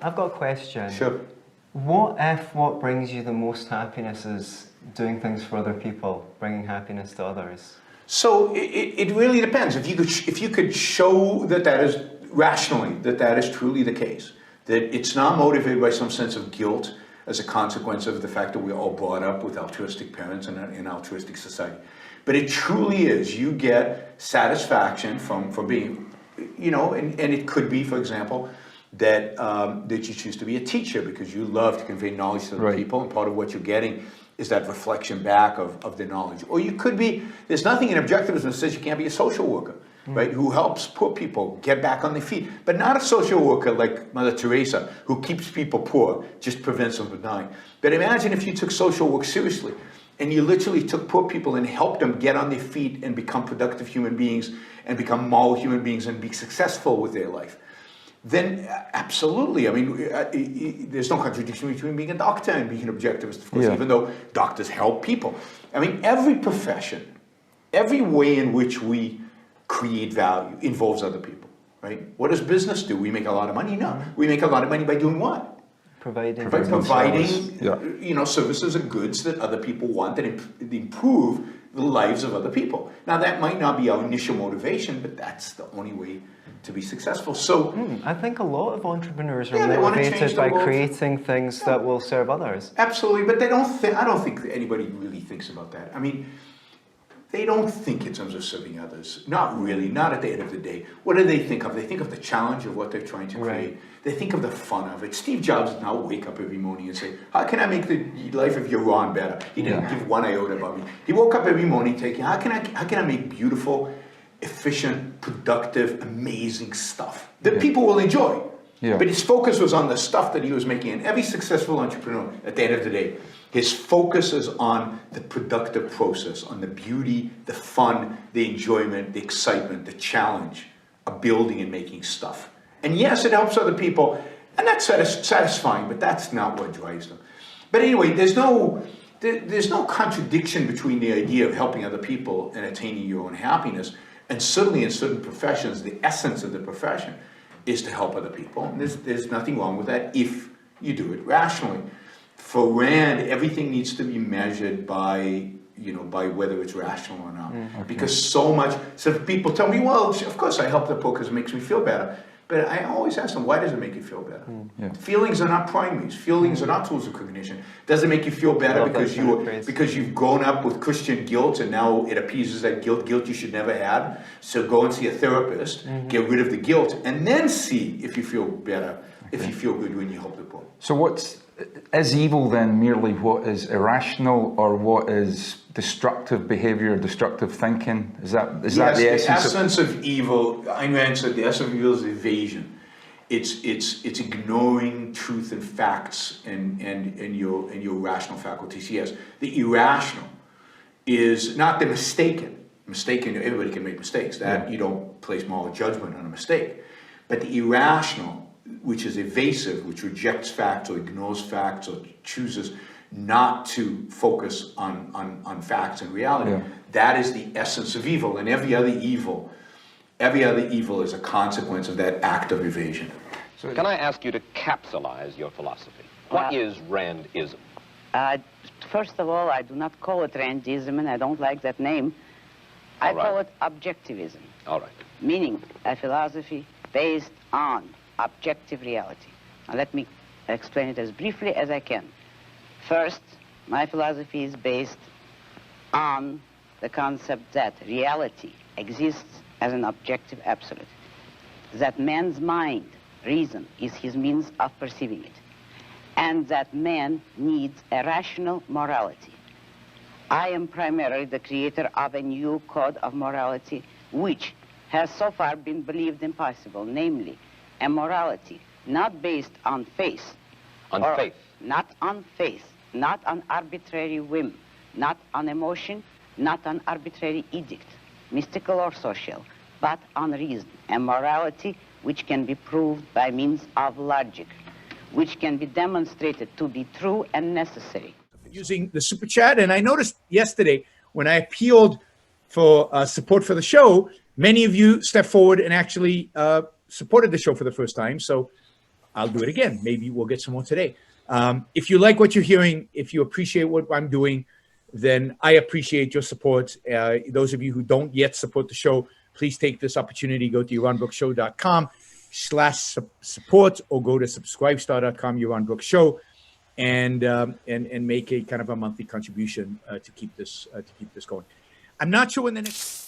I've got a question. Sure. What if what brings you the most happiness is doing things for other people, bringing happiness to others? So it really depends. If you could show that is rationally, that is truly the case, that it's not motivated by some sense of guilt as a consequence of the fact that we're all brought up with altruistic parents and an altruistic society. But it truly is. You get satisfaction from being, and it could be, for example, that you choose to be a teacher because you love to convey knowledge to other people, and part of what you're getting is that reflection back of the knowledge. Or you could be, there's nothing in objectivism that says you can't be a social worker, right, who helps poor people get back on their feet, but not a social worker like Mother Teresa, who keeps people poor, just prevents them from dying. But imagine if you took social work seriously, and you literally took poor people and helped them get on their feet and become productive human beings and become moral human beings and be successful with their life. Then absolutely, I mean, there's no contradiction between being a doctor and being an objectivist, of course, even though doctors help people. I mean, every profession, every way in which we create value involves other people, right? What does business do? We make a lot of money? No. We make a lot of money by doing what? Providing services and goods that other people want that improve the lives of other people. Now, that might not be our initial motivation, but that's the only way to be successful. So I think a lot of entrepreneurs are motivated by creating things that will serve others. Absolutely, but I don't think anybody really thinks about that. I mean, they don't think in terms of serving others. Not really, not at the end of the day. What do they think of? They think of the challenge of what they're trying to create. They think of the fun of it. Steve Jobs did not wake up every morning and say, how can I make the life of Yaron better? He didn't give one iota about me. He woke up every morning thinking, how can I make beautiful, efficient, productive, amazing stuff that people will enjoy? But his focus was on the stuff that he was making. And every successful entrepreneur, at the end of the day, his focus is on the productive process, on the beauty, the fun, the enjoyment, the excitement, the challenge of building and making stuff. And yes, it helps other people, and that's satisfying, but that's not what drives them. But anyway, there's no contradiction between the idea of helping other people and attaining your own happiness, and certainly in certain professions, the essence of the profession is to help other people. And there's nothing wrong with that if you do it rationally. For Rand, everything needs to be measured by whether it's rational or not. Because so people tell me, well, of course I help the poor because it makes me feel better. But I always ask them, why does it make you feel better? Feelings are not primaries. Feelings are not tools of cognition. Does it make you feel better because you've grown up with Christian guilt and now it appeases that guilt you should never have? So go and see a therapist, get rid of the guilt, and then see if you feel better, if you feel good when you help the poor. So is evil then merely what is irrational, or what is destructive behavior, destructive thinking? Is that the essence of evil? Ayn Rand said the essence of evil is evasion. It's ignoring truth and facts and your rational faculties. Yes, the irrational is not the mistaken. Mistaken, everybody can make mistakes. That you don't place moral judgment on a mistake. But the irrational, which is evasive, which rejects facts or ignores facts or chooses not to focus on facts and reality, that is the essence of evil. And every other evil is a consequence of that act of evasion. So can I ask you to capsulize your philosophy? What is Randism? First of all, I do not call it Randism, and I don't like that name. I call it objectivism. All right. Meaning a philosophy based on objective reality. Now let me explain it as briefly as I can. First, my philosophy is based on the concept that reality exists as an objective absolute, that man's mind, reason, is his means of perceiving it, and that man needs a rational morality. I am primarily the creator of a new code of morality which has so far been believed impossible, namely a morality not based on faith. Not on faith, not on arbitrary whim, not on emotion, not on arbitrary edict, mystical or social, but on reason. A morality which can be proved by means of logic, which can be demonstrated to be true and necessary. Using the super chat, and I noticed yesterday when I appealed for support for the show, many of you stepped forward and actually supported the show for the first time. So I'll do it again. Maybe we'll get some more today. If you like what you're hearing, if you appreciate what I'm doing, then I appreciate your support. Those of you who don't yet support the show, please take this opportunity. Go to yaronbrookshow.com/support or go to subscribestar.com, Yaron Brook Show, and make a kind of a monthly contribution to keep this going. I'm not sure when the next